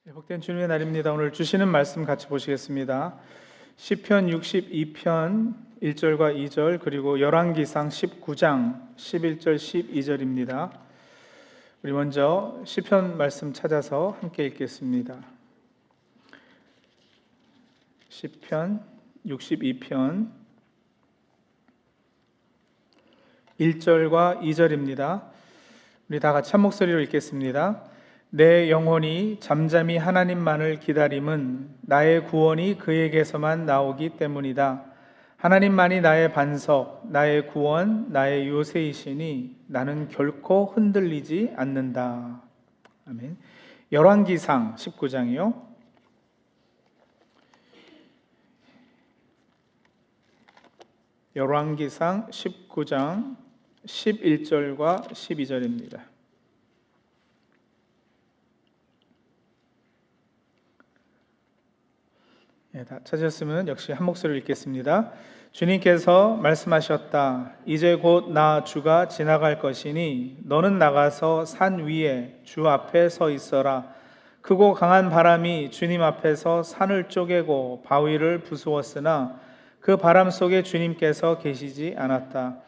복된 주님의 날입니다. 오늘 주시는 말씀 같이 보시겠습니다. 시편 62편 1절과 2절 그리고 열왕기상 19장 11절 12절입니다. 우리 먼저 시편 말씀 찾아서 함께 읽겠습니다. 시편 62편 1절과 2절입니다. 우리 다 같이 한 목소리로 읽겠습니다. 내 영혼이 잠잠히 하나님만을 기다림은 나의 구원이 그에게서만 나오기 때문이다. 하나님만이 나의 반석, 나의 구원, 나의 요새이시니 나는 결코 흔들리지 않는다. 아멘. 열왕기상 19장이요. 열왕기상 19장 11절과 12절입니다. 다 찾으셨으면 역시 한 목소리로 읽겠습니다. 주님께서 말씀하셨다. 이제 곧 나 주가 지나갈 것이니 너는 나가서 산 위에 주 앞에 서 있어라. 크고 강한 바람이 주님 앞에서 산을 쪼개고 바위를 부수었으나 그 바람 속에 주님께서 계시지 않았다.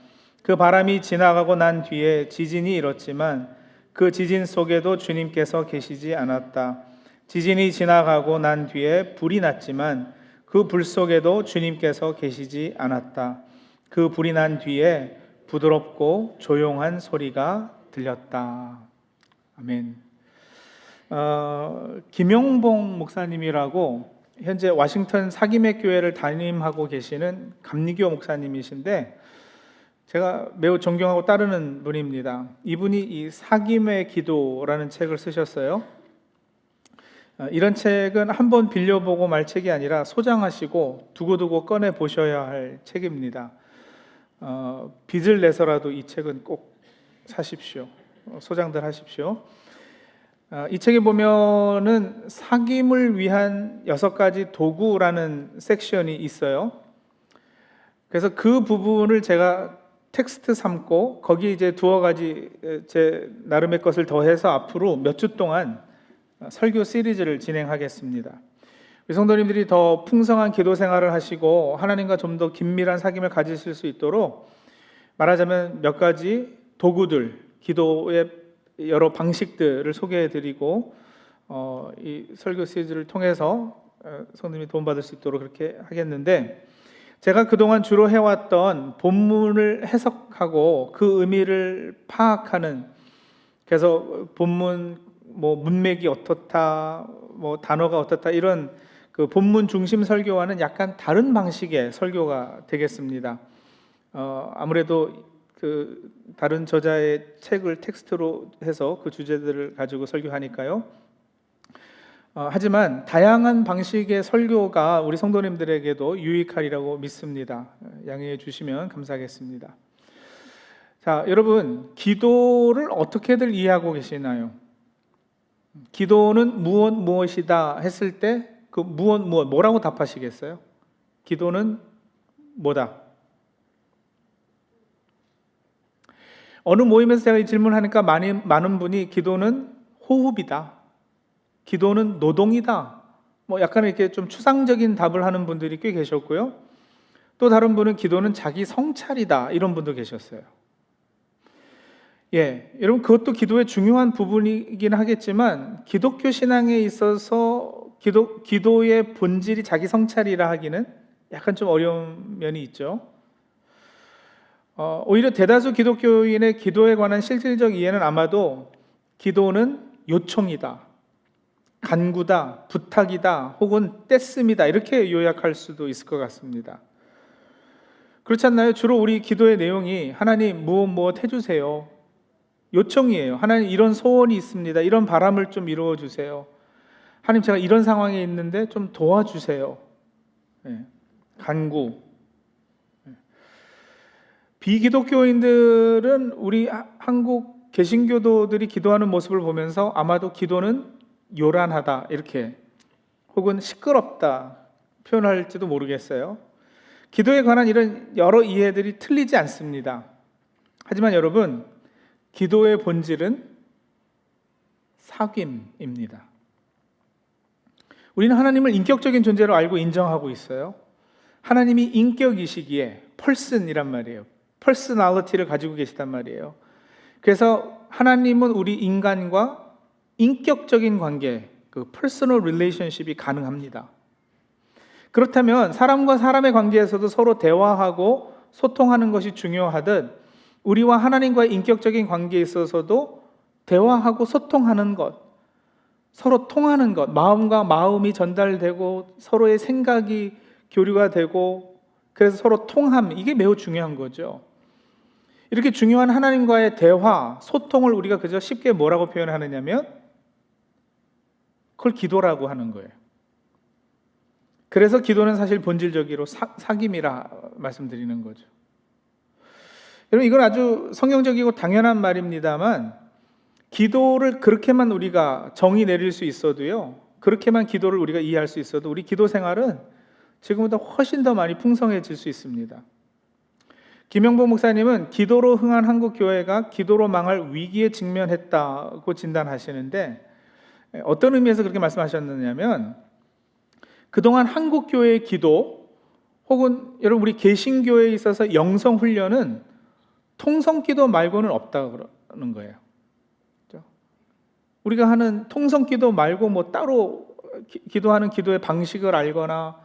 그 바람이 지나가고 난 뒤에 지진이 일었지만 그 지진 속에도 주님께서 계시지 않았다. 지진이 지나가고 난 뒤에 불이 났지만 그 불 속에도 주님께서 계시지 않았다. 그 불이 난 뒤에 부드럽고 조용한 소리가 들렸다. 아멘. 김용봉 목사님이라고 현재 워싱턴 사김의 교회를 담임하고 계시는 감리교 목사님이신데 제가 매우 존경하고 따르는 분입니다. 이분이 이 사김의 기도라는 책을 쓰셨어요. 이런 책은 한번 빌려보고 말 책이 아니라 소장하시고 두고두고 꺼내 보셔야 할 책입니다. 빚을 내서라도 이 책은 꼭 사십시오. 소장들 하십시오. 이 책에 보면은 사귐을 위한 6가지 도구라는 섹션이 있어요. 그래서 그 부분을 제가 텍스트 삼고 거기 이제 두어 가지 제 나름의 것을 더해서 앞으로 몇 주 동안 설교 시리즈를 진행하겠습니다. 우리 성도님들이 더 풍성한 기도 생활을 하시고 하나님과 좀 더 긴밀한 사귐을 가지실 수 있도록 말하자면 몇 가지 도구들, 기도의 여러 방식들을 소개해드리고 이 설교 시리즈를 통해서 성도님이 도움받을 수 있도록 그렇게 하겠는데, 제가 그동안 주로 해왔던 본문을 해석하고 그 의미를 파악하는, 그래서 본문 문맥이 어떻다, 단어가 어떻다, 이런 그 본문 중심 설교와는 약간 다른 방식의 설교가 되겠습니다. 아무래도 그 다른 저자의 책을 텍스트로 해서 그 주제들을 가지고 설교하니까요. 하지만 다양한 방식의 설교가 우리 성도님들에게도 유익하리라고 믿습니다. 양해해 주시면 감사하겠습니다. 자, 여러분, 기도를 어떻게들 이해하고 계시나요? 기도는 무엇이다 했을 때 그 뭐라고 답하시겠어요? 기도는 뭐다? 어느 모임에서 제가 이 질문하니까 많은 분이 기도는 호흡이다, 기도는 노동이다, 약간 이렇게 좀 추상적인 답을 하는 분들이 꽤 계셨고요. 또 다른 분은 기도는 자기 성찰이다, 이런 분도 계셨어요. 여러분, 그것도 기도의 중요한 부분이긴 하겠지만 기독교 신앙에 있어서 기도의 본질이 자기 성찰이라 하기는 약간 좀 어려운 면이 있죠. 오히려 대다수 기독교인의 기도에 관한 실질적 이해는 아마도 기도는 요청이다, 간구다, 부탁이다, 혹은 떼씀이다, 이렇게 요약할 수도 있을 것 같습니다. 그렇지 않나요? 주로 우리 기도의 내용이 하나님 무엇 해주세요, 요청이에요. 하나님 이런 소원이 있습니다, 이런 바람을 좀 이루어 주세요, 하나님 제가 이런 상황에 있는데 좀 도와주세요. 간구. 비기독교인들은 우리 한국 개신교도들이 기도하는 모습을 보면서 아마도 기도는 요란하다, 이렇게, 혹은 시끄럽다 표현할지도 모르겠어요. 기도에 관한 이런 여러 이해들이 틀리지 않습니다. 하지만 여러분, 기도의 본질은 사귐입니다. 우리는 하나님을 인격적인 존재로 알고 인정하고 있어요. 하나님이 인격이시기에 person이란 말이에요. personality를 가지고 계시단 말이에요. 그래서 하나님은 우리 인간과 인격적인 관계, 그 personal relationship이 가능합니다. 그렇다면 사람과 사람의 관계에서도 서로 대화하고 소통하는 것이 중요하듯 우리와 하나님과의 인격적인 관계에 있어서도 대화하고 소통하는 것, 서로 통하는 것, 마음과 마음이 전달되고 서로의 생각이 교류가 되고 그래서 서로 통함, 이게 매우 중요한 거죠. 이렇게 중요한 하나님과의 대화, 소통을 우리가 그저 쉽게 뭐라고 표현하느냐면 그걸 기도라고 하는 거예요. 그래서 기도는 사실 본질적으로 사귐이라 말씀드리는 거죠. 여러분, 이건 아주 성경적이고 당연한 말입니다만 기도를 그렇게만 우리가 정의 내릴 수 있어도요, 그렇게만 기도를 우리가 이해할 수 있어도 우리 기도 생활은 지금보다 훨씬 더 많이 풍성해질 수 있습니다. 김영보 목사님은 기도로 흥한 한국 교회가 기도로 망할 위기에 직면했다고 진단하시는데 어떤 의미에서 그렇게 말씀하셨느냐면 그동안 한국 교회의 기도 혹은 여러분 우리 개신교회에 있어서 영성 훈련은 통성 기도 말고는 없다고 그러는 거예요. 우리가 하는 통성 기도 말고 뭐 따로 기도하는 기도의 방식을 알거나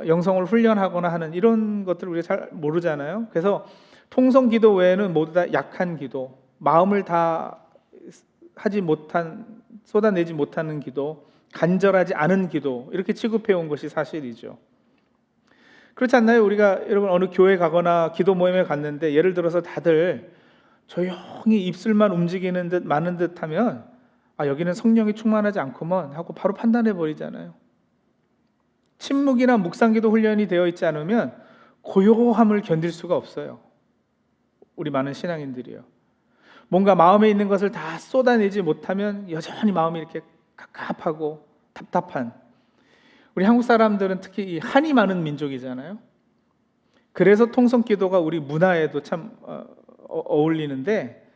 영성을 훈련하거나 하는 이런 것들을 우리가 잘 모르잖아요. 그래서 통성 기도 외에는 모두 다 약한 기도, 마음을 다 쏟아내지 못하는 기도, 간절하지 않은 기도, 이렇게 취급해 온 것이 사실이죠. 그렇지 않나요? 우리가 여러분 어느 교회 가거나 기도 모임에 갔는데 예를 들어서 다들 조용히 입술만 움직이는 듯 많은 듯 하면 여기는 성령이 충만하지 않구먼 하고 바로 판단해 버리잖아요. 침묵이나 묵상기도 훈련이 되어 있지 않으면 고요함을 견딜 수가 없어요. 우리 많은 신앙인들이요. 뭔가 마음에 있는 것을 다 쏟아내지 못하면 여전히 마음이 이렇게 갑갑하고 답답한, 우리 한국 사람들은 특히 이 한이 많은 민족이잖아요. 그래서 통성기도가 우리 문화에도 참 어울리는데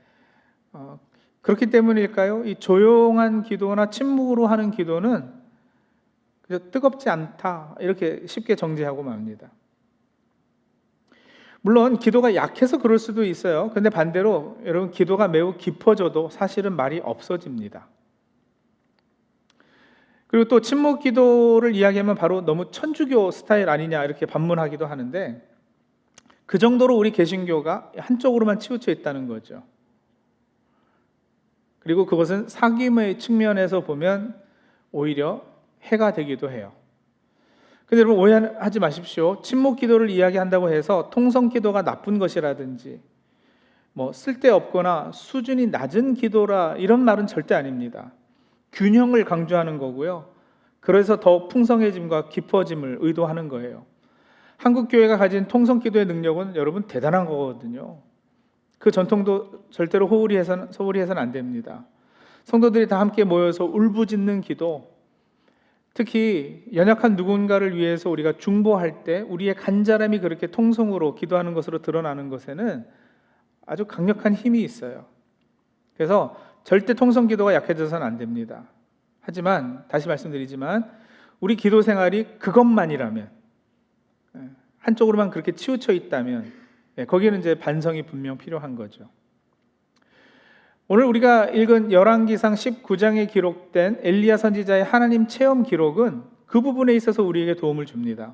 그렇기 때문일까요? 이 조용한 기도나 침묵으로 하는 기도는 그저 뜨겁지 않다 이렇게 쉽게 정죄하고 맙니다. 물론 기도가 약해서 그럴 수도 있어요. 근데 반대로 여러분 기도가 매우 깊어져도 사실은 말이 없어집니다. 그리고 또 침묵 기도를 이야기하면 바로 너무 천주교 스타일 아니냐 이렇게 반문하기도 하는데 그 정도로 우리 개신교가 한쪽으로만 치우쳐 있다는 거죠. 그리고 그것은 사귐의 측면에서 보면 오히려 해가 되기도 해요. 근데 여러분 오해하지 마십시오. 침묵 기도를 이야기한다고 해서 통성 기도가 나쁜 것이라든지 뭐 쓸데없거나 수준이 낮은 기도라 이런 말은 절대 아닙니다. 균형을 강조하는 거고요. 그래서 더 풍성해짐과 깊어짐을 의도하는 거예요. 한국 교회가 가진 통성 기도의 능력은 여러분 대단한 거거든요. 그 전통도 절대로 소홀히 해서는 안 됩니다. 성도들이 다 함께 모여서 울부짖는 기도, 특히 연약한 누군가를 위해서 우리가 중보할 때 우리의 간절함이 그렇게 통성으로 기도하는 것으로 드러나는 것에는 아주 강력한 힘이 있어요. 그래서 절대 통성 기도가 약해져서는 안 됩니다. 하지만 다시 말씀드리지만 우리 기도 생활이 그것만이라면, 한쪽으로만 그렇게 치우쳐 있다면 거기에는 이제 반성이 분명 필요한 거죠. 오늘 우리가 읽은 열왕기상 19장에 기록된 엘리야 선지자의 하나님 체험 기록은 그 부분에 있어서 우리에게 도움을 줍니다.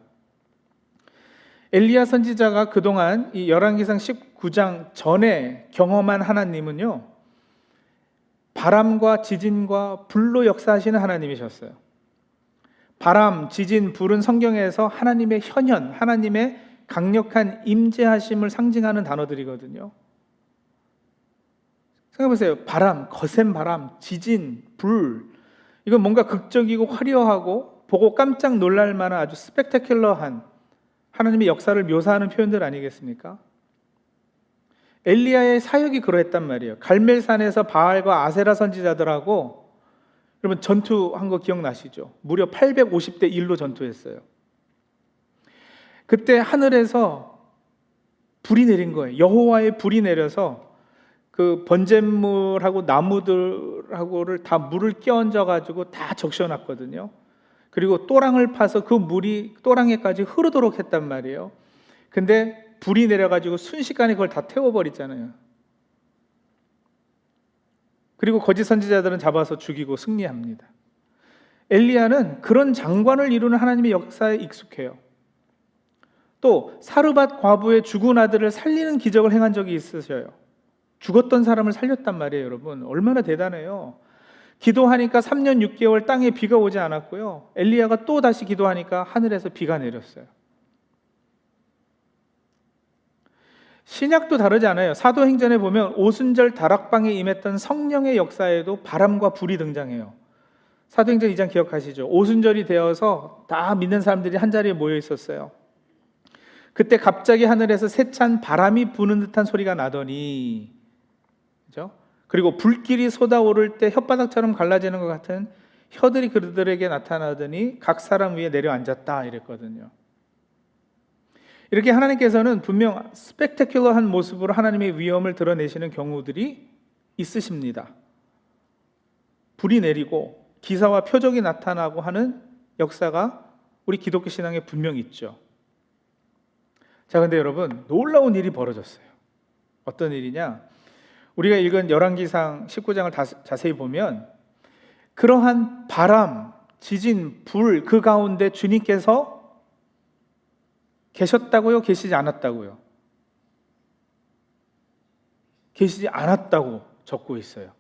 엘리야 선지자가 그동안 이 열왕기상 19장 전에 경험한 하나님은요, 바람과 지진과 불로 역사하시는 하나님이셨어요. 바람, 지진, 불은 성경에서 하나님의 현현, 하나님의 강력한 임재하심을 상징하는 단어들이거든요. 생각해보세요. 바람, 거센 바람, 지진, 불, 이건 뭔가 극적이고 화려하고 보고 깜짝 놀랄 만한 아주 스펙타큘러한 하나님의 역사를 묘사하는 표현들 아니겠습니까? 엘리야의 사역이 그러했단 말이에요. 갈멜산에서 바알과 아세라 선지자들하고 여러분 전투한 거 기억나시죠? 무려 850대 1로 전투했어요. 그때 하늘에서 불이 내린 거예요. 여호와의 불이 내려서 그 번제물하고 나무들하고를 다 물을 끼얹어 가지고 다 적셔놨거든요. 그리고 또랑을 파서 그 물이 또랑에까지 흐르도록 했단 말이에요. 근데 불이 내려가지고 순식간에 그걸 다 태워버리잖아요. 그리고 거짓 선지자들은 잡아서 죽이고 승리합니다. 엘리야는 그런 장관을 이루는 하나님의 역사에 익숙해요. 또 사르밧 과부의 죽은 아들을 살리는 기적을 행한 적이 있으셔요. 죽었던 사람을 살렸단 말이에요. 여러분, 얼마나 대단해요. 기도하니까 3년 6개월 땅에 비가 오지 않았고요, 엘리야가 또 다시 기도하니까 하늘에서 비가 내렸어요. 신약도 다르지 않아요. 사도행전에 보면 오순절 다락방에 임했던 성령의 역사에도 바람과 불이 등장해요. 사도행전 2장 기억하시죠? 오순절이 되어서 다 믿는 사람들이 한자리에 모여 있었어요. 그때 갑자기 하늘에서 세찬 바람이 부는 듯한 소리가 나더니, 그죠? 그리고 불길이 쏟아오를 때 혓바닥처럼 갈라지는 것 같은 혀들이 그들에게 나타나더니 각 사람 위에 내려앉았다 이랬거든요. 이렇게 하나님께서는 분명 스펙타큘러한 모습으로 하나님의 위엄을 드러내시는 경우들이 있으십니다. 불이 내리고 기사와 표적이 나타나고 하는 역사가 우리 기독교 신앙에 분명히 있죠. 자, 근데 여러분, 놀라운 일이 벌어졌어요. 어떤 일이냐? 우리가 읽은 열왕기상 19장을 자세히 보면 그러한 바람, 지진, 불 그 가운데 주님께서 계셨다고요? 계시지 않았다고요? 계시지 않았다고 적고 있어요.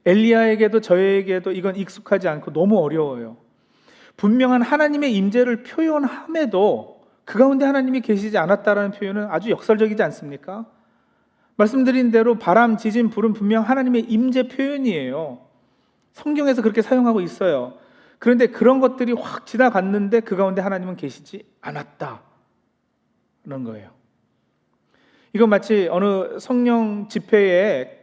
엘리야에게도 저에게도 이건 익숙하지 않고 너무 어려워요. 분명한 하나님의 임재를 표현함에도 그 가운데 하나님이 계시지 않았다라는 표현은 아주 역설적이지 않습니까? 말씀드린 대로 바람, 지진, 불은 분명 하나님의 임재 표현이에요. 성경에서 그렇게 사용하고 있어요. 그런데 그런 것들이 확 지나갔는데 그 가운데 하나님은 계시지 않았다는 거예요. 이건 마치 어느 성령 집회에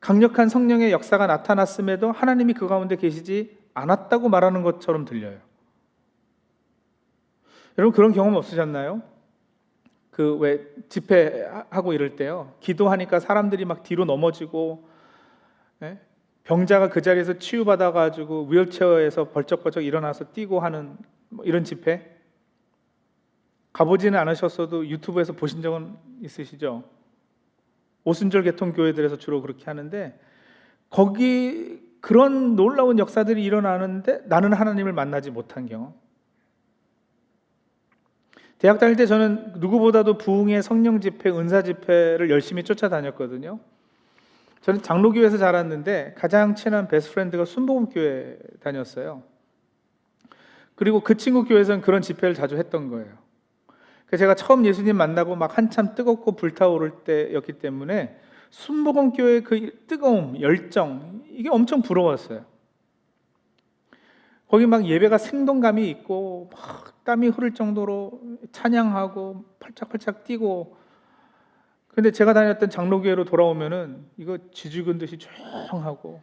강력한 성령의 역사가 나타났음에도 하나님이 그 가운데 계시지 않았다고 말하는 것처럼 들려요. 여러분, 그런 경험 없으셨나요? 그 왜 집회하고 이럴 때요, 기도하니까 사람들이 막 뒤로 넘어지고, 병자가 그 자리에서 치유받아가지고 휠체어에서 벌쩍벌쩍 일어나서 뛰고 하는 이런 집회, 가보지는 않으셨어도 유튜브에서 보신 적은 있으시죠? 오순절 개통 교회들에서 주로 그렇게 하는데, 거기 그런 놀라운 역사들이 일어나는데 나는 하나님을 만나지 못한 경험. 대학 다닐 때 저는 누구보다도 부흥의 성령 집회, 은사 집회를 열심히 쫓아다녔거든요. 저는 장로교회에서 자랐는데 가장 친한 베스트프렌드가 순복음교회 다녔어요. 그리고 그 친구 교회에서는 그런 집회를 자주 했던 거예요. 그래서 제가 처음 예수님 만나고 막 한참 뜨겁고 불타오를 때였기 때문에 순복음교회의 그 뜨거움, 열정, 이게 엄청 부러웠어요. 거기 막 예배가 생동감이 있고 막 땀이 흐를 정도로 찬양하고 팔짝팔짝 뛰고. 근데 제가 다녔던 장로교회로 돌아오면은 이거 쥐죽은 듯이 조용하고,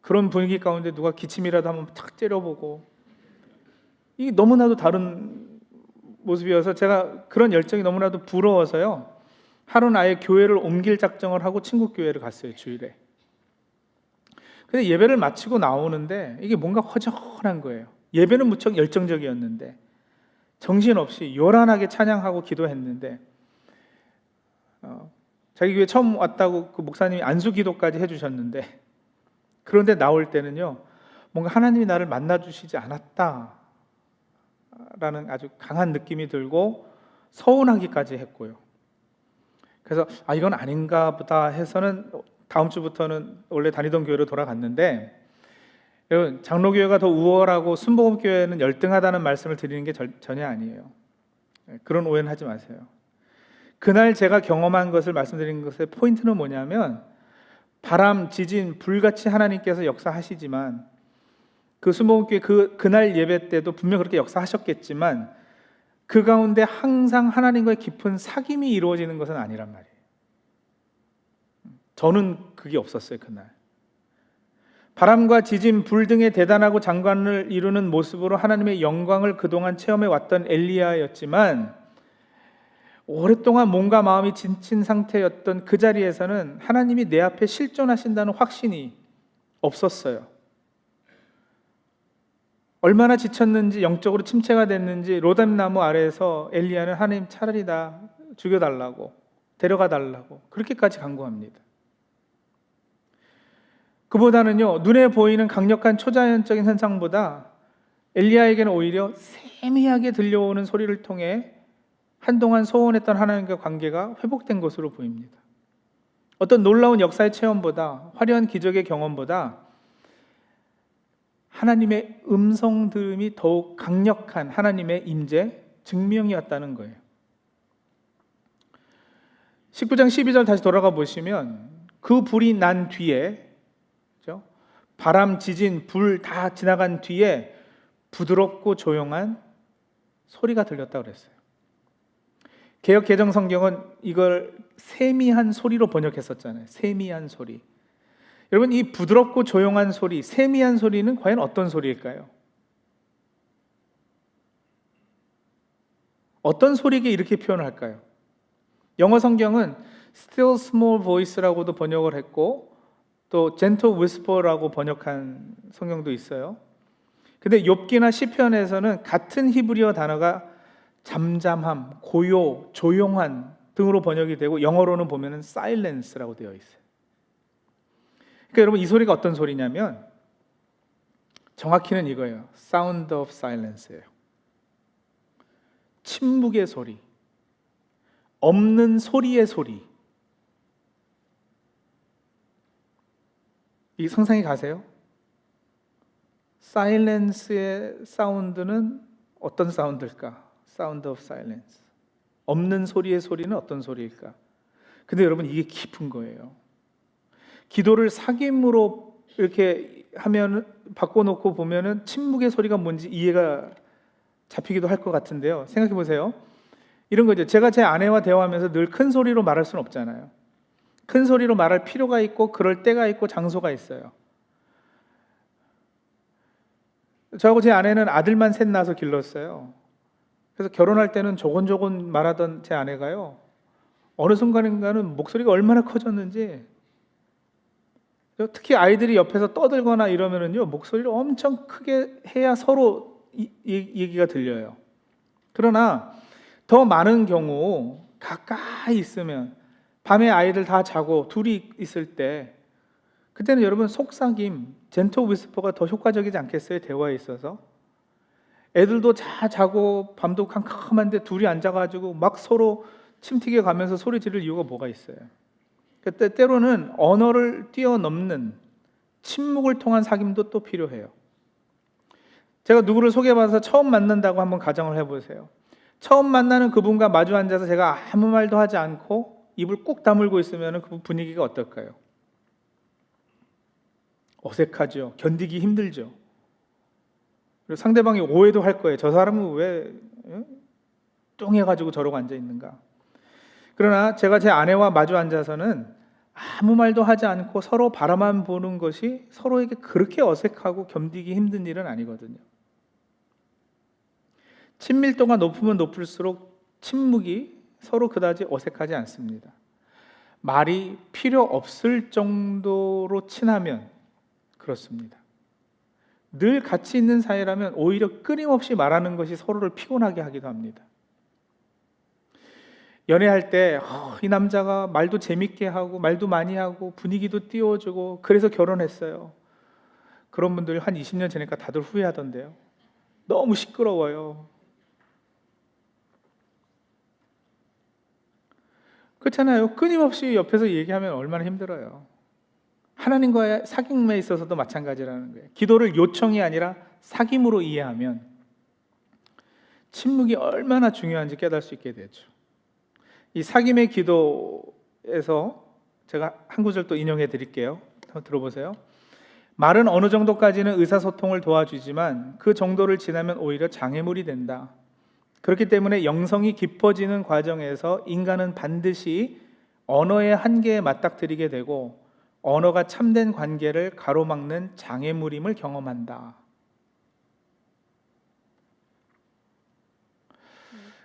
그런 분위기 가운데 누가 기침이라도 한번 탁 째려보고, 이게 너무나도 다른 모습이어서 제가 그런 열정이 너무나도 부러워서요, 하루는 아예 교회를 옮길 작정을 하고 친구 교회를 갔어요, 주일에. 근데 예배를 마치고 나오는데 이게 뭔가 허전한 거예요. 예배는 무척 열정적이었는데 정신없이 요란하게 찬양하고 기도했는데, 자기 교회 처음 왔다고 그 목사님이 안수 기도까지 해주셨는데, 그런데 나올 때는요, 뭔가 하나님이 나를 만나주시지 않았다라는 아주 강한 느낌이 들고 서운하기까지 했고요. 그래서 이건 아닌가 보다 해서는 다음 주부터는 원래 다니던 교회로 돌아갔는데, 여러분, 장로교회가 더 우월하고 순복음교회는 열등하다는 말씀을 드리는 게 전혀 아니에요. 그런 오해는 하지 마세요. 그날 제가 경험한 것을 말씀드린 것의 포인트는 뭐냐면, 바람, 지진, 불같이 하나님께서 역사하시지만, 그 순복음교회 그날 예배 때도 분명 그렇게 역사하셨겠지만 그 가운데 항상 하나님과의 깊은 사귐이 이루어지는 것은 아니란 말이에요. 저는 그게 없었어요. 그날 바람과 지진, 불 등의 대단하고 장관을 이루는 모습으로 하나님의 영광을 그동안 체험해 왔던 엘리야였지만, 오랫동안 몸과 마음이 지친 상태였던 그 자리에서는 하나님이 내 앞에 실존하신다는 확신이 없었어요. 얼마나 지쳤는지, 영적으로 침체가 됐는지 로뎀나무 아래에서 엘리야는 하나님 차라리 다 죽여달라고, 데려가 달라고 그렇게까지 간구합니다. 그보다는요, 눈에 보이는 강력한 초자연적인 현상보다 엘리야에게는 오히려 세미하게 들려오는 소리를 통해 한동안 소원했던 하나님과 관계가 회복된 것으로 보입니다. 어떤 놀라운 역사의 체험보다, 화려한 기적의 경험보다 하나님의 음성 들음이 더욱 강력한 하나님의 임재, 증명이었다는 거예요. 19장 12절 다시 돌아가 보시면 그 불이 난 뒤에, 그렇죠? 바람, 지진, 불 다 지나간 뒤에 부드럽고 조용한 소리가 들렸다고 그랬어요. 개역 개정 성경은 이걸 세미한 소리로 번역했었잖아요. 세미한 소리. 여러분, 이 부드럽고 조용한 소리, 세미한 소리는 과연 어떤 소리일까요? 어떤 소리에게 이렇게 표현을 할까요? 영어 성경은 still small voice라고도 번역을 했고 또 gentle whisper라고 번역한 성경도 있어요. 근데 욥기나 시편에서는 같은 히브리어 단어가 잠잠함, 고요, 조용한 등으로 번역이 되고 영어로는 보면은 silence라고 되어 있어요. 그러니까 여러분, 이 소리가 어떤 소리냐면 정확히는 이거예요. Sound of silence예요. 침묵의 소리, 없는 소리의 소리. 이 상상이 가세요? silence의 사운드는 어떤 사운드일까? Sound of silence. 없는 소리의 소리는 어떤 소리일까? 근데 여러분, 이게 깊은 거예요. 기도를 사귐으로 이렇게 하면 바꿔놓고 보면은 침묵의 소리가 뭔지 이해가 잡히기도 할 것 같은데요. 생각해 보세요. 이런 거죠. 제가 제 아내와 대화하면서 늘 큰 소리로 말할 수는 없잖아요. 큰 소리로 말할 필요가 있고 그럴 때가 있고 장소가 있어요. 저하고 제 아내는 아들만 셋 낳아서 길렀어요. 그래서 결혼할 때는 조곤조곤 말하던 제 아내가요, 어느 순간인가는 목소리가 얼마나 커졌는지, 특히 아이들이 옆에서 떠들거나 이러면은요, 목소리를 엄청 크게 해야 서로 얘기가 들려요. 그러나 더 많은 경우 가까이 있으면, 밤에 아이들 다 자고 둘이 있을 때, 그때는 여러분 속삭임, 젠틀 위스퍼가 더 효과적이지 않겠어요? 대화에 있어서. 애들도 자고 밤도 캄캄한데 둘이 앉아가지고 막 서로 침튀겨 가면서 소리 지를 이유가 뭐가 있어요? 그때 때로는 언어를 뛰어넘는 침묵을 통한 사귐도 또 필요해요. 제가 누구를 소개받아서 처음 만난다고 한번 가정을 해보세요. 처음 만나는 그분과 마주 앉아서 제가 아무 말도 하지 않고 입을 꾹 다물고 있으면 그 분위기가 어떨까요? 어색하죠. 견디기 힘들죠. 그리고 상대방이 오해도 할 거예요. 저 사람은 왜 뚱해가지고 저러고 앉아 있는가? 그러나 제가 제 아내와 마주 앉아서는 아무 말도 하지 않고 서로 바라만 보는 것이 서로에게 그렇게 어색하고 견디기 힘든 일은 아니거든요. 친밀도가 높으면 높을수록 침묵이 서로 그다지 어색하지 않습니다. 말이 필요 없을 정도로 친하면 그렇습니다. 늘 같이 있는 사이라면 오히려 끊임없이 말하는 것이 서로를 피곤하게 하기도 합니다. 연애할 때 이 남자가 말도 재밌게 하고 말도 많이 하고 분위기도 띄워주고 그래서 결혼했어요. 그런 분들 한 20년 지나니까 다들 후회하던데요. 너무 시끄러워요. 그렇잖아요. 끊임없이 옆에서 얘기하면 얼마나 힘들어요. 하나님과의 사귐에 있어서도 마찬가지라는 거예요. 기도를 요청이 아니라 사귐으로 이해하면 침묵이 얼마나 중요한지 깨달을 수 있게 되죠. 이 사귐의 기도에서 제가 한 구절 또 인용해 드릴게요. 한번 들어보세요. 말은 어느 정도까지는 의사소통을 도와주지만 그 정도를 지나면 오히려 장애물이 된다. 그렇기 때문에 영성이 깊어지는 과정에서 인간은 반드시 언어의 한계에 맞닥뜨리게 되고 언어가 참된 관계를 가로막는 장애물임을 경험한다.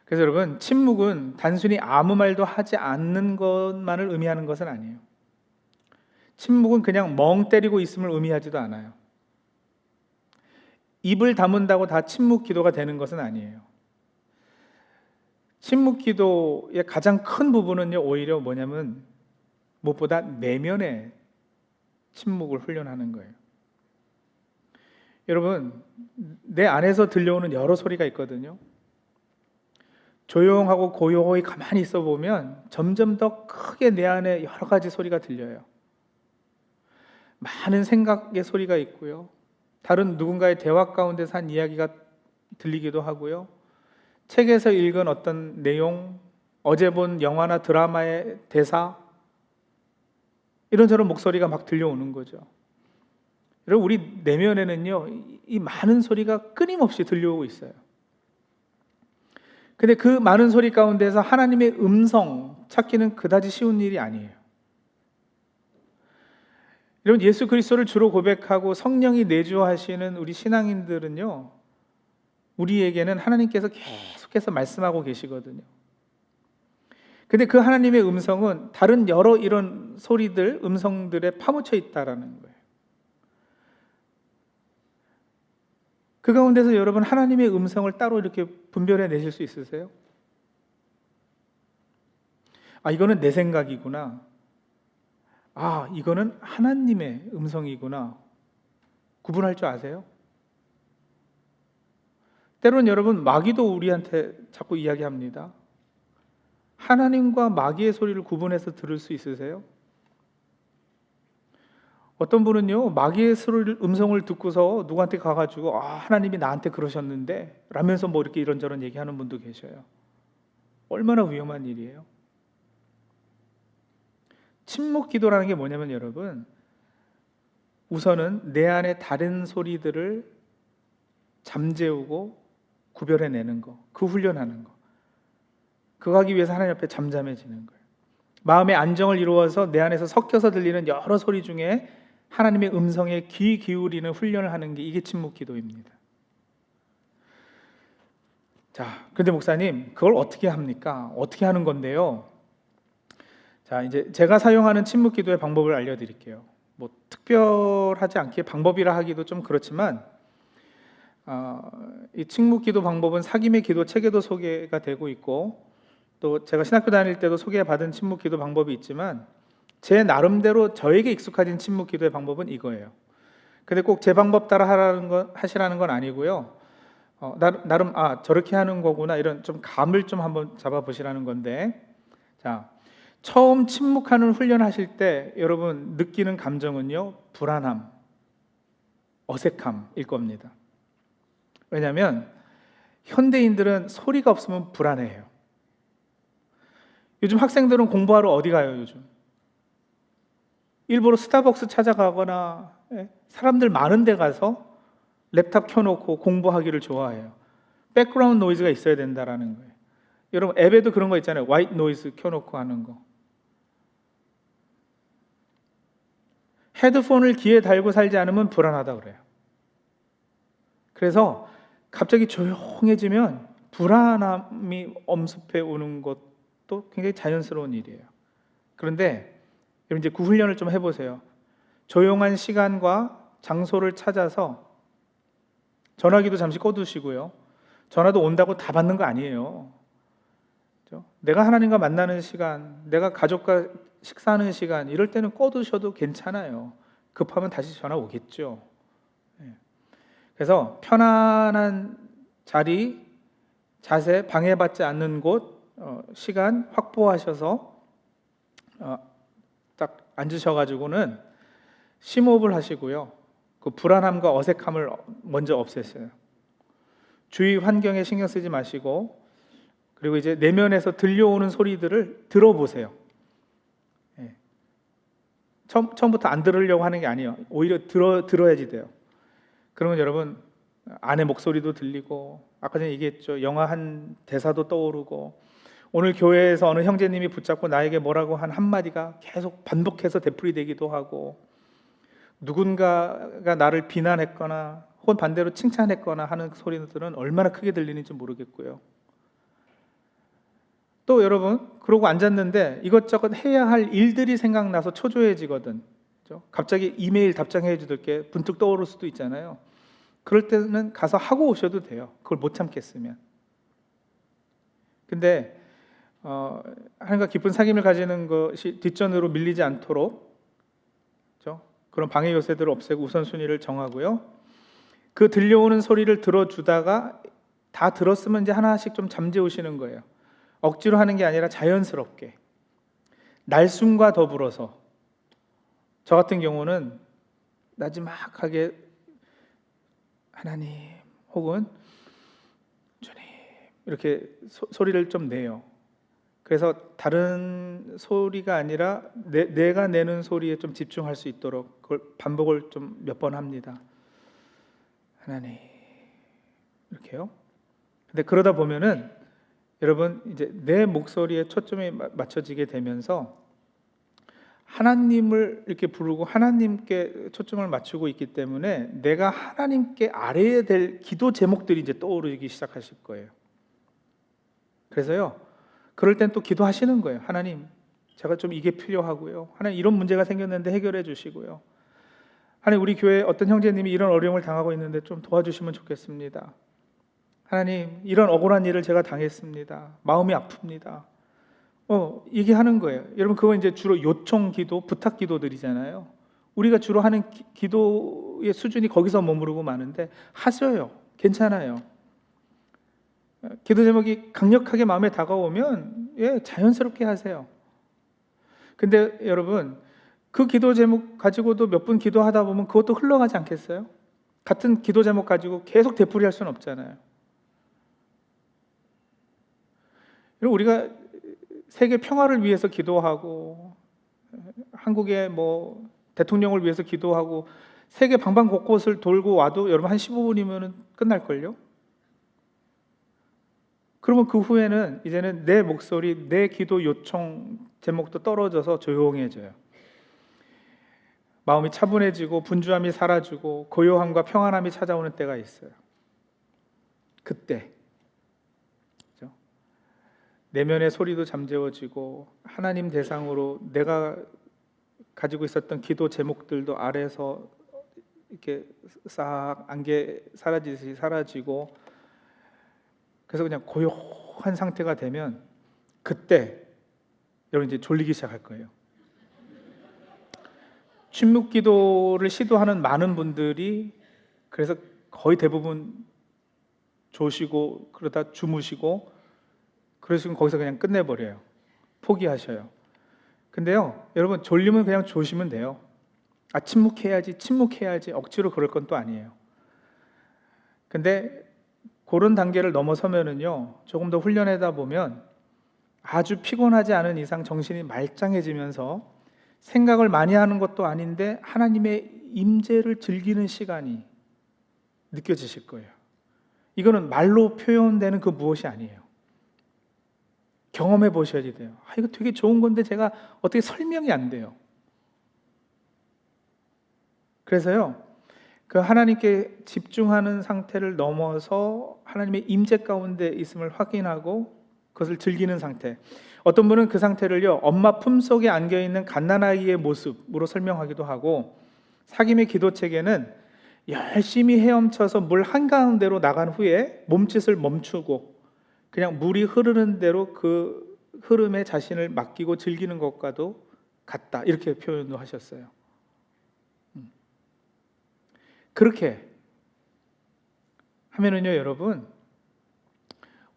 그래서 여러분, 침묵은 단순히 아무 말도 하지 않는 것만을 의미하는 것은 아니에요. 침묵은 그냥 멍 때리고 있음을 의미하지도 않아요. 입을 다문다고 다 침묵 기도가 되는 것은 아니에요. 침묵 기도의 가장 큰 부분은요, 오히려 뭐냐면 무엇보다 내면의 침묵을 훈련하는 거예요. 여러분, 내 안에서 들려오는 여러 소리가 있거든요. 조용하고 고요히 가만히 있어 보면 점점 더 크게 내 안에 여러 가지 소리가 들려요. 많은 생각의 소리가 있고요. 다른 누군가의 대화 가운데서 한 이야기가 들리기도 하고요. 책에서 읽은 어떤 내용, 어제 본 영화나 드라마의 대사, 이런저런 목소리가 막 들려오는 거죠. 여러분, 우리 내면에는요, 이 많은 소리가 끊임없이 들려오고 있어요. 근데 그 많은 소리 가운데서 하나님의 음성 찾기는 그다지 쉬운 일이 아니에요. 여러분, 예수 그리스도를 주로 고백하고 성령이 내주하시는 우리 신앙인들은요, 우리에게는 하나님께서 계속해서 말씀하고 계시거든요. 근데 그 하나님의 음성은 다른 여러 이런 소리들, 음성들에 파묻혀 있다라는 거예요. 그 가운데서 여러분, 하나님의 음성을 따로 이렇게 분별해 내실 수 있으세요? 아, 이거는 내 생각이구나. 아, 이거는 하나님의 음성이구나. 구분할 줄 아세요? 때로는 여러분, 마귀도 우리한테 자꾸 이야기합니다. 하나님과 마귀의 소리를 구분해서 들을 수 있으세요? 어떤 분은요, 마귀의 음성을 듣고서 누구한테 가가지고 아, 하나님이 나한테 그러셨는데 라면서 뭐 이렇게 이런저런 얘기하는 분도 계셔요. 얼마나 위험한 일이에요. 침묵 기도라는 게 뭐냐면 여러분, 우선은 내 안에 다른 소리들을 잠재우고 구별해내는 거, 그 훈련하는 거. 그거 하기 위해서 하나님 앞에 잠잠해지는 거예요. 마음의 안정을 이루어서 내 안에서 섞여서 들리는 여러 소리 중에 하나님의 음성에 귀 기울이는 훈련을 하는 게 이게 침묵 기도입니다. 자, 근데 목사님, 그걸 어떻게 합니까? 어떻게 하는 건데요? 자, 이제 제가 사용하는 침묵 기도의 방법을 알려드릴게요. 뭐 특별하지 않게 방법이라 하기도 좀 그렇지만, 이 침묵 기도 방법은 사김의 기도 책에도 소개가 되고 있고, 또 제가 신학교 다닐 때도 소개받은 침묵 기도 방법이 있지만, 제 나름대로 저에게 익숙해진 침묵 기도의 방법은 이거예요. 근데 꼭 제 방법 따라 하시라는 건 아니고요. 나름 저렇게 하는 거구나, 이런 좀 감을 좀 한번 잡아보시라는 건데, 자, 처음 침묵하는 훈련하실 때 여러분 느끼는 감정은요, 불안함, 어색함일 겁니다. 왜냐하면 현대인들은 소리가 없으면 불안해요. 요즘 학생들은 공부하러 어디 가요? 요즘 일부러 스타벅스 찾아가거나 사람들 많은 데 가서 랩탑 켜놓고 공부하기를 좋아해요. 백그라운드 노이즈가 있어야 된다라는 거예요. 여러분 앱에도 그런 거 있잖아요. 화이트 노이즈 켜놓고 하는 거. 헤드폰을 귀에 달고 살지 않으면 불안하다 그래요. 그래서 갑자기 조용해지면 불안함이 엄습해 오는 것도 굉장히 자연스러운 일이에요. 그런데 여러분 이제 그 훈련을 좀 해보세요. 조용한 시간과 장소를 찾아서 전화기도 잠시 꺼두시고요. 전화도 온다고 다 받는 거 아니에요. 그렇죠? 내가 하나님과 만나는 시간, 내가 가족과 식사하는 시간, 이럴 때는 꺼두셔도 괜찮아요. 급하면 다시 전화 오겠죠. 그래서 편안한 자리, 자세, 방해받지 않는 곳, 시간 확보하셔서 딱 앉으셔가지고는 심호흡을 하시고요. 그 불안함과 어색함을 먼저 없애세요. 주위 환경에 신경 쓰지 마시고, 그리고 이제 내면에서 들려오는 소리들을 들어보세요. 처음부터 안 들으려고 하는 게 아니에요. 오히려 들어야지 돼요. 그러면 여러분 아내 목소리도 들리고, 아까 전에 얘기했죠. 영화 한 대사도 떠오르고, 오늘 교회에서 어느 형제님이 붙잡고 나에게 뭐라고 한 한마디가 계속 반복해서 되풀이되기도 하고, 누군가가 나를 비난했거나 혹은 반대로 칭찬했거나 하는 소리들은 얼마나 크게 들리는지 모르겠고요. 또 여러분, 그러고 앉았는데 이것저것 해야 할 일들이 생각나서 초조해지거든. 그렇죠? 갑자기 이메일 답장해 주들 게 분뜩 떠오를 수도 있잖아요. 그럴 때는 가서 하고 오셔도 돼요. 그걸 못 참겠으면. 근데 하나님과 깊은 사귐을 가지는 것이 뒷전으로 밀리지 않도록, 그렇죠? 그런 방해 요소들을 없애고 우선순위를 정하고요. 그 들려오는 소리를 들어주다가 다 들었으면 이제 하나씩 좀 잠재우시는 거예요. 억지로 하는 게 아니라 자연스럽게, 날숨과 더불어서. 저 같은 경우는 나지막하게 하나님 혹은 주님 이렇게 소리를 좀 내요. 그래서 다른 소리가 아니라 내가 내는 소리에 좀 집중할 수 있도록 그걸 반복을 좀 몇 번 합니다. 하나님 이렇게요. 근데 그러다 보면은 여러분 이제 내 목소리에 초점이 맞춰지게 되면서 하나님을 이렇게 부르고 하나님께 초점을 맞추고 있기 때문에 내가 하나님께 알아야 될 기도 제목들이 이제 떠오르기 시작하실 거예요. 그래서요, 그럴 땐 또 기도하시는 거예요. 하나님, 제가 좀 이게 필요하고요. 하나님, 이런 문제가 생겼는데 해결해 주시고요. 하나님, 우리 교회 어떤 형제님이 이런 어려움을 당하고 있는데 좀 도와주시면 좋겠습니다. 하나님, 이런 억울한 일을 제가 당했습니다. 마음이 아픕니다. 얘기하는 거예요. 여러분, 그거 이제 주로 요청 기도, 부탁 기도들이잖아요. 우리가 주로 하는 기도의 수준이 거기서 머무르고 마는데 하셔요. 괜찮아요. 기도 제목이 강력하게 마음에 다가오면 자연스럽게 하세요. 근데 여러분, 그 기도 제목 가지고도 몇 분 기도하다 보면 그것도 흘러가지 않겠어요? 같은 기도 제목 가지고 계속 되풀이할 수는 없잖아요. 여러분, 우리가 세계 평화를 위해서 기도하고 한국의 뭐 대통령을 위해서 기도하고 세계 방방 곳곳을 돌고 와도 여러분 한 15분이면 끝날걸요? 그러면 그 후에는 이제는 내 목소리, 내 기도 요청 제목도 떨어져서 조용해져요. 마음이 차분해지고 분주함이 사라지고 고요함과 평안함이 찾아오는 때가 있어요. 그때 그렇죠? 내면의 소리도 잠재워지고 하나님 대상으로 내가 가지고 있었던 기도 제목들도 아래서 이렇게 싹 안개 사라지듯이 사라지고, 그래서 그냥 고요한 상태가 되면 그때 여러분 이제 졸리기 시작할 거예요. 침묵 기도를 시도하는 많은 분들이 그래서 거의 대부분 조시고 그러다 주무시고 그러시면 거기서 그냥 끝내버려요. 포기하셔요. 근데요, 여러분 졸리면 그냥 조시면 돼요. 침묵해야지 억지로 그럴 건 또 아니에요. 근데 그런 단계를 넘어서면은요, 조금 더 훈련하다 보면 아주 피곤하지 않은 이상 정신이 말짱해지면서 생각을 많이 하는 것도 아닌데 하나님의 임재를 즐기는 시간이 느껴지실 거예요. 이거는 말로 표현되는 그 무엇이 아니에요. 경험해 보셔야 돼요. 이거 되게 좋은 건데 제가 어떻게 설명이 안 돼요. 그래서요, 그 하나님께 집중하는 상태를 넘어서 하나님의 임재 가운데 있음을 확인하고 그것을 즐기는 상태. 어떤 분은 그 상태를요, 엄마 품속에 안겨있는 갓난아이의 모습으로 설명하기도 하고, 사김의 기도책에는 열심히 헤엄쳐서 물 한가운데로 나간 후에 몸짓을 멈추고 그냥 물이 흐르는 대로 그 흐름에 자신을 맡기고 즐기는 것과도 같다, 이렇게 표현도 하셨어요. 그렇게 하면은요, 여러분,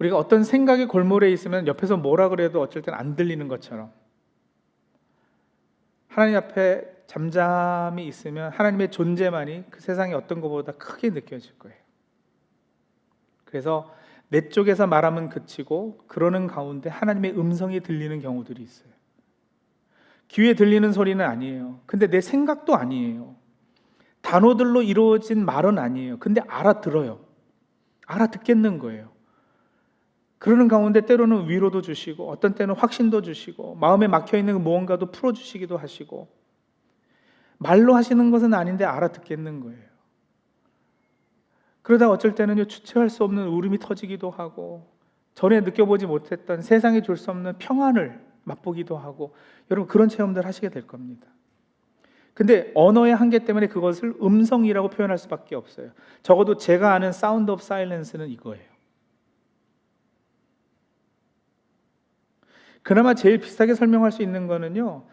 우리가 어떤 생각의 골몰에 있으면 옆에서 뭐라 그래도 어쩔 땐 안 들리는 것처럼 하나님 앞에 잠잠히 있으면 하나님의 존재만이 그 세상의 어떤 것보다 크게 느껴질 거예요. 그래서 내 쪽에서 말하면 그치고 그러는 가운데 하나님의 음성이 들리는 경우들이 있어요. 귀에 들리는 소리는 아니에요. 근데 내 생각도 아니에요. 단어들로 이루어진 말은 아니에요. 근데 알아들어요. 알아듣겠는 거예요. 그러는 가운데 때로는 위로도 주시고 어떤 때는 확신도 주시고 마음에 막혀있는 무언가도 풀어주시기도 하시고, 말로 하시는 것은 아닌데 알아듣겠는 거예요. 그러다 어쩔 때는 주체할 수 없는 울음이 터지기도 하고 전에 느껴보지 못했던 세상에 줄 수 없는 평안을 맛보기도 하고, 여러분 그런 체험들 하시게 될 겁니다. 근데 언어의 한계 때문에 그것을 음성이라고 표현할 수밖에 없어요. 적어도 제가 아는 사운드 오브 사일런스는 이거예요. 그나마 제일 비슷하게 설명할 수 있는 거는요,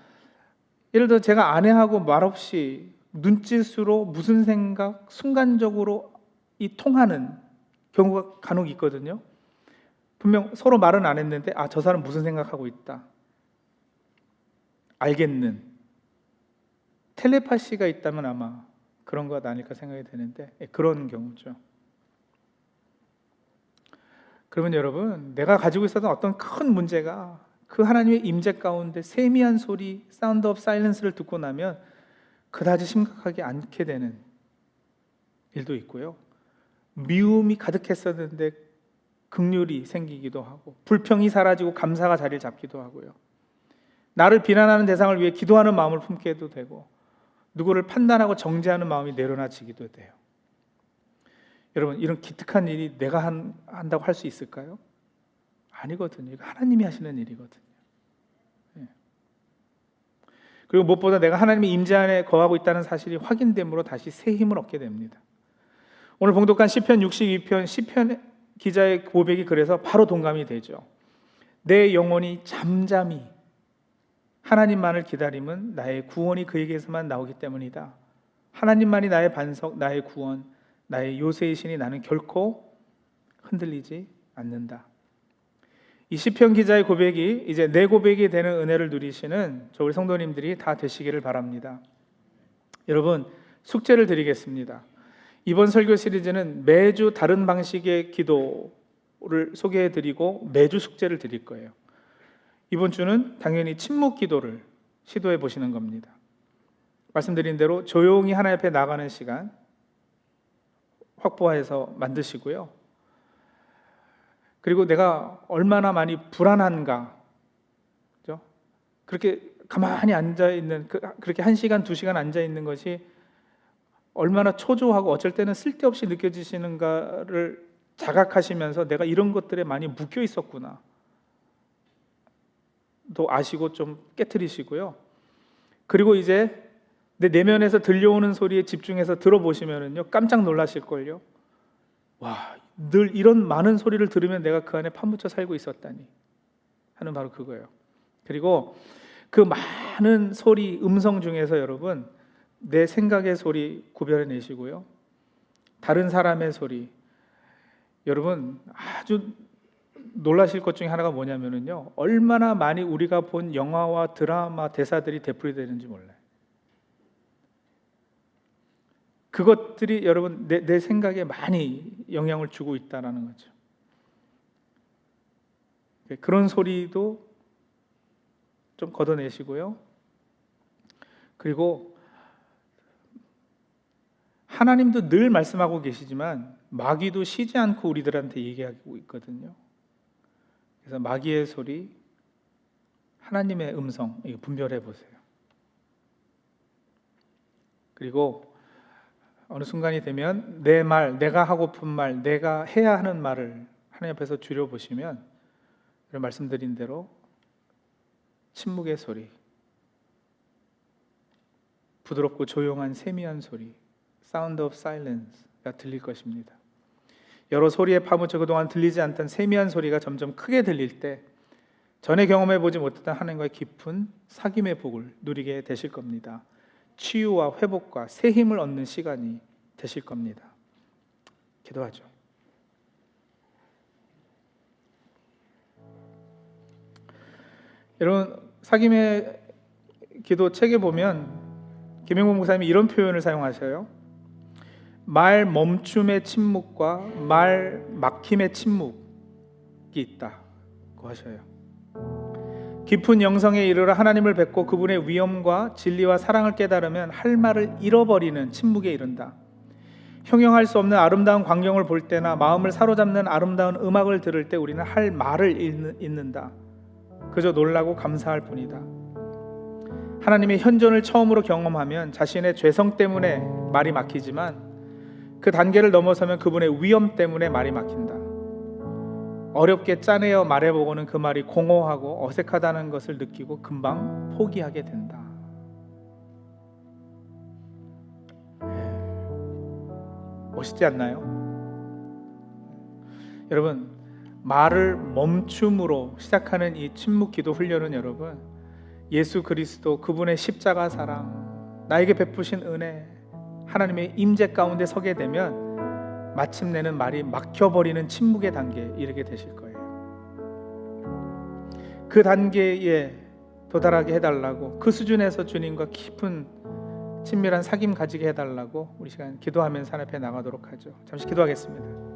예를 들어 제가 아내하고 말없이 눈짓으로 무슨 생각 순간적으로 이 통하는 경우가 간혹 있거든요. 분명 서로 말은 안 했는데 저 사람 무슨 생각하고 있다 알겠는, 텔레파시가 있다면 아마 그런 것 아닐까 생각이 되는데, 그런 경우죠. 그러면 여러분, 내가 가지고 있었던 어떤 큰 문제가 그 하나님의 임재 가운데 세미한 소리, 사운드 오브 사일런스를 듣고 나면 그다지 심각하게 않게 되는 일도 있고요, 미움이 가득했었는데 긍휼이 생기기도 하고, 불평이 사라지고 감사가 자리를 잡기도 하고요, 나를 비난하는 대상을 위해 기도하는 마음을 품게도 되고, 누구를 판단하고 정죄하는 마음이 내려놔지기도 돼요. 여러분, 이런 기특한 일이 내가 한다고 할 수 있을까요? 아니거든요. 이거 하나님이 하시는 일이거든요. 그리고 무엇보다 내가 하나님의 임재 안에 거하고 있다는 사실이 확인됨으로 다시 새 힘을 얻게 됩니다. 오늘 봉독한 시편 62편 시편 기자의 고백이 그래서 바로 동감이 되죠. 내 영혼이 잠잠히 하나님만을 기다림은 나의 구원이 그에게서만 나오기 때문이다. 하나님만이 나의 반석, 나의 구원, 나의 요새이시니 나는 결코 흔들리지 않는다. 이 시편 기자의 고백이 이제 내 고백이 되는 은혜를 누리시는 저 우리 성도님들이 다 되시기를 바랍니다. 여러분, 숙제를 드리겠습니다. 이번 설교 시리즈는 매주 다른 방식의 기도를 소개해드리고 매주 숙제를 드릴 거예요. 이번 주는 당연히 침묵 기도를 시도해 보시는 겁니다. 말씀드린 대로 조용히 하나님 앞에 나가는 시간 확보해서 만드시고요. 그리고 내가 얼마나 많이 불안한가, 그렇죠? 그렇게 가만히 앉아있는, 그렇게 1시간, 2시간 앉아있는 것이 얼마나 초조하고 어쩔 때는 쓸데없이 느껴지시는가를 자각하시면서 내가 이런 것들에 많이 묶여 있었구나 또 아시고 좀 깨트리시고요. 그리고 이제 내 내면에서 들려오는 소리에 집중해서 들어보시면은요, 깜짝 놀라실걸요. 와, 늘 이런 많은 소리를 들으면 내가 그 안에 파묻혀 살고 있었다니 하는 바로 그거예요. 그리고 그 많은 소리, 음성 중에서 여러분, 내 생각의 소리 구별해내시고요, 다른 사람의 소리, 여러분 아주 놀라실 것 중에 하나가 뭐냐면요, 얼마나 많이 우리가 본 영화와 드라마 대사들이 되풀이되는지 몰라요. 그것들이 여러분 내 생각에 많이 영향을 주고 있다는 거죠. 그런 소리도 좀 걷어내시고요. 그리고 하나님도 늘 말씀하고 계시지만 마귀도 쉬지 않고 우리들한테 얘기하고 있거든요. 그래서 마귀의 소리, 하나님의 음성, 이거 분별해 보세요. 그리고 어느 순간이 되면 내 말, 내가 하고픈 말, 내가 해야 하는 말을 하나님 앞에서 줄여보시면, 이런 말씀드린 대로 침묵의 소리, 부드럽고 조용한 세미한 소리, 사운드 오브 사일런스가 들릴 것입니다. 여러 소리에 파묻혀 그동안 들리지 않던 세미한 소리가 점점 크게 들릴 때 전에 경험해보지 못했던 하나님과의 깊은 사귐의 복을 누리게 되실 겁니다. 치유와 회복과 새 힘을 얻는 시간이 되실 겁니다. 기도하죠. 여러분, 사귐의 기도 책에 보면 김영문 목사님이 이런 표현을 사용하셔요. 말 멈춤의 침묵과 말 막힘의 침묵이 있다고 하셔요. 깊은 영성에 이르러 하나님을 뵙고 그분의 위엄과 진리와 사랑을 깨달으면 할 말을 잃어버리는 침묵에 이른다. 형용할 수 없는 아름다운 광경을 볼 때나 마음을 사로잡는 아름다운 음악을 들을 때 우리는 할 말을 잃는다. 그저 놀라고 감사할 뿐이다. 하나님의 현존을 처음으로 경험하면 자신의 죄성 때문에 말이 막히지만 그 단계를 넘어서면 그분의 위엄 때문에 말이 막힌다. 어렵게 짜내어 말해보고는 그 말이 공허하고 어색하다는 것을 느끼고 금방 포기하게 된다. 멋있지 않나요? 여러분, 말을 멈춤으로 시작하는 이 침묵 기도 훈련은 여러분, 예수 그리스도 그분의 십자가 사랑, 나에게 베푸신 은혜, 하나님의 임재 가운데 서게 되면 마침내는 말이 막혀버리는 침묵의 단계에 이르게 되실 거예요. 그 단계에 도달하게 해달라고, 그 수준에서 주님과 깊은 친밀한 사귐 가지게 해달라고 우리 시간 기도하면서 하나님 앞에 나가도록 하죠. 잠시 기도하겠습니다.